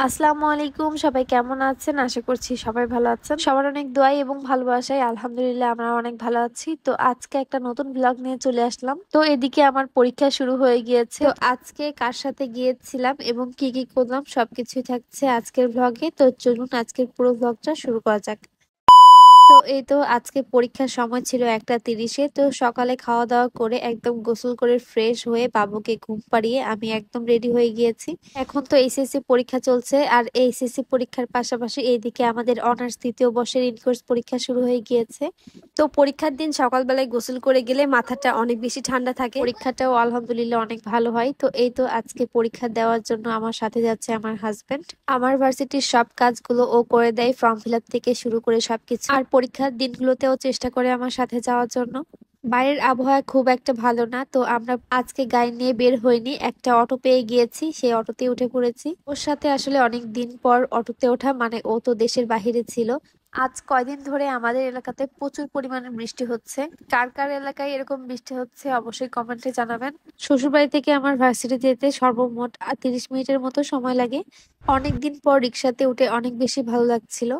আসসালামু আলাইকুম, সবাই কেমন আছেন? আশা করছি সবাই ভালো আছেন। সবার অনেক দোয়াই এবং ভালোবাসায় আলহামদুলিল্লাহ আমরা অনেক ভালো আছি। তো আজকে একটা নতুন ব্লগ নিয়ে চলে আসলাম। তো এদিকে আমার পরীক্ষা শুরু হয়ে গিয়েছে। তো আজকে কার সাথে গিয়েছিলাম এবং কি কি করলাম সবকিছুই থাকছে আজকের ব্লগে। তো চলুন আজকের পুরো ব্লগটা শুরু করা যাক। তো এই তো আজকে পরীক্ষার সময় ছিল 1:30-এ। তো সকালে খাওয়া দাওয়া করে একদম গোসল করে ফ্রেশ হয়ে বাবুকে ঘুম পাড়িয়ে আমি একদম রেডি হয়ে গিয়েছি। এখন তো এইচএসসি পরীক্ষা চলছে, আর এইচএসসি পরীক্ষার পাশাপাশি এইদিকে আমাদের অনার্স দ্বিতীয় বর্ষের ইনকোর্স পরীক্ষা শুরু হয়ে গিয়েছে। তো পরীক্ষার দিন সকালবেলায় গোসল করে গেলে মাথাটা অনেক বেশি ঠান্ডা থাকে, পরীক্ষাটাও আলহামদুলিল্লাহ অনেক ভালো হয়। তো এই তো আজকে পরীক্ষা দেওয়ার জন্য আমার সাথে যাচ্ছে আমার হাজবেন্ড। আমার ভার্সিটির সব কাজগুলো ও করে দেয়, ফর্ম ফিল আপ থেকে শুরু করে সবকিছু। আর পরীক্ষার দিনগুলোতেও চেষ্টা করে আমার সাথে যাওয়ার জন্য। বাইরের আবহাওয়া খুব একটা ভালো না, তো আমরা আজকে গাড়ি নিয়ে বের হইনি, একটা অটো পেয়ে গিয়েছি, সেই অটোতে উঠে পড়েছি। ওর সাথে আসলে অনেক দিন পর অটোতে ওঠা, মানে ও তো দেশের বাহিরে ছিল। আজ কয়দিন ধরে আমাদের এলাকাতে প্রচুর পরিমাণে বৃষ্টি হচ্ছে। কার কার এলাকায় এরকম বৃষ্টি হচ্ছে অবশ্যই কমেন্টে জানাবেন। শ্বশুরবাড়ি থেকে আমার ভার্সিটি যেতে সর্বমোট 30 মিনিটের মতো সময় লাগে। অনেকদিন পর রিক্সাতে উঠে অনেক বেশি ভালো লাগছিল।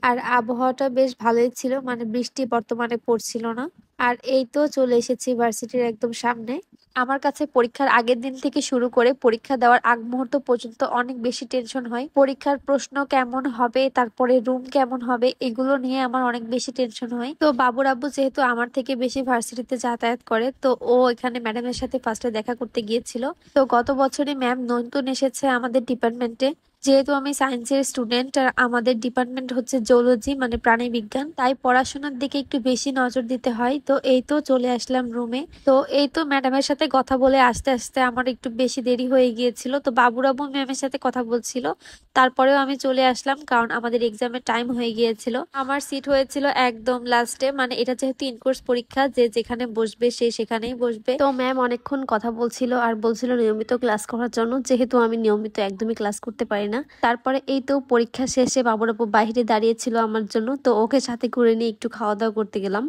আর আবহাওয়াটা বেশ ভালোই ছিল, মানে বৃষ্টি বর্তমানে পড়ছিল না। আর এই তো চলে এসেছি ভার্সিটির একদম সামনে। আমার কাছে পরীক্ষার আগের দিন থেকে শুরু করে পরীক্ষা দেওয়ার আগ মুহূর্ত পর্যন্ত অনেক বেশি টেনশন হয়। পরীক্ষার প্রশ্ন কেমন হবে, তারপরে রুম কেমন হবে, এগুলো নিয়ে আমার অনেক বেশি টেনশন হয়। তো বাবুর আব্বু যেহেতু আমার থেকে বেশি ভার্সিটিতে যাতায়াত করে, তো ও এখানে ম্যাডামের সাথে ফার্স্টে দেখা করতে গিয়েছিল। তো গত বছরই ম্যাম নতুন এসেছে আমাদের ডিপার্টমেন্টে। যেহেতু আমি সায়েন্সের স্টুডেন্ট আর আমাদের ডিপার্টমেন্ট হচ্ছে জুলজি, মানে প্রাণী বিজ্ঞান, তাই পড়াশোনার দিকে একটু বেশি নজর দিতে হয়। তো এই তো চলে আসলাম রুমে। তো এই তো ম্যাডামের সাথে কথা বলে আস্তে আস্তে আমার একটু বেশি দেরি হয়ে গিয়েছিল। তো বাবুরাবু ম্যামের সাথে কথা বলছিল, তারপরেও আমি চলে আসলাম কারণ আমাদের এক্সামের টাইম হয়ে গিয়েছিল। আমার সিট হয়েছিল একদম লাস্টে, মানে এটা যেহেতু ইনকোর্স পরীক্ষা, যে যেখানে বসবে সে সেখানেই বসবে। তো ম্যাম অনেকক্ষণ কথা বলছিল আর বলছিল নিয়মিত ক্লাস করার জন্য, যেহেতু আমি নিয়মিত একদমই ক্লাস করতে পারি না। তারপরে এই তো পরীক্ষা শেষে বাবুরাবু বাইরে দাঁড়িয়েছিল আমার জন্য, তো ওকে সাথে করে নিয়ে একটু খাওয়া দাওয়া করতে গেলাম।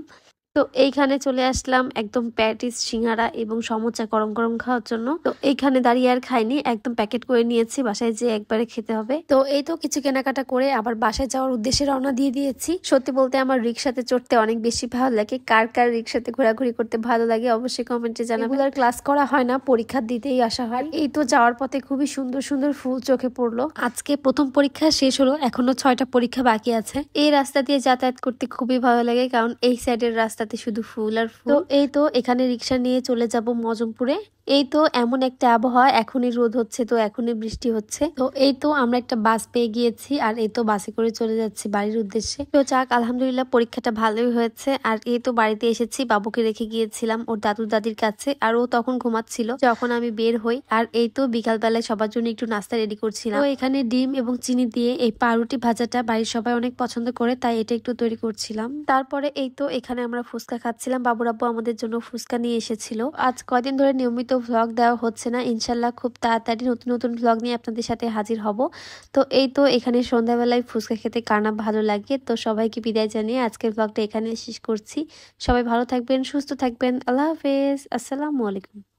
তো এইখানে চলে আসলাম একদম প্যাটিস, সিঙ্গারা এবং সমোচা গরম গরম খাওয়ার জন্য। তো এইখানে দাঁড়িয়ে আর খাইনি, একদম প্যাকেট করে নিয়েছি, বাসায় যেয়ে একবারে খেতে হবে। তো এই তো কিছু কেনাকাটা করে আবার বাসায় যাওয়ার উদ্দেশ্যে রওনা দিয়ে দিয়েছি। সত্যি বলতে আমার রিক্সাতে চড়তে অনেক বেশি ভালো লাগে। কার কার রিক্সাতে ঘোরাঘুরি করতে ভালো লাগে অবশ্যই কমেন্টে জানাবেন। আর ক্লাস করা হয় না, পরীক্ষা দিতেই আসা হয়। এই তো যাওয়ার পথে খুবই সুন্দর সুন্দর ফুল চোখে পড়লো। আজকে প্রথম পরীক্ষা শেষ হলো, এখনো 6টা পরীক্ষা বাকি আছে। এই রাস্তা দিয়ে যাতায়াত করতে খুবই ভালো লাগে, কারণ এই সাইডের রাস্তাতে শুধু ফুল আর ফুল। তো এই তো এখানে রিক্সা নিয়ে চলে যাব মজমপুরে। এই তো এমন একটা আবহাওয়া, এখনই রোদ হচ্ছে তো এখনই বৃষ্টি হচ্ছে। তো এই তো আমরা একটা বাস পেয়ে গিয়েছি, আর এই তো বাসে করে চলে যাচ্ছি বাড়ির উদ্দেশ্যে। তো যাক আলহামদুলিল্লাহ পরীক্ষাটা ভালোই হয়েছে। আর এই তো বাড়িতে এসেছি, বাবুকে রেখে গিয়েছিলাম ওর দাদু দাদির কাছে, আর ও তখন ঘুমাচ্ছিল যখন আমি বের হই। আর এই তো বিকাল বেলায় সবার জন্য একটু নাস্তা রেডি করছিলাম। তো এখানে ডিম এবং চিনি দিয়ে এই পাউরুটি ভাজাটা বাড়ির সবাই অনেক পছন্দ করে, তাই এটা একটু তৈরি করছিলাম। তারপরে এই তো এখানে আমরা ফুচকা খাচ্ছিলাম, বাবুর আব্বু আমাদের জন্য ফুচকা নিয়ে এসেছিল। আজ কয়দিন ধরে নিয়মিত ভ্লগ দেওয়া হচ্ছে না, ইনশাল্লাহ খুব তাড়াতাড়ি নতুন নতুন ভ্লগ নিয়ে আপনাদের সাথে হাজির হব। তো এই তো এখানে সন্ধ্যাবেলায় ফুচকা খেতে কার না ভালো লাগে। তো সবাইকে বিদায় জানিয়ে আজকের ভ্লগটা এখানে শেষ করছি। সবাই ভালো থাকবেন, সুস্থ থাকবেন, আল্লাহ হাফেজ, আসসালামু আলাইকুম।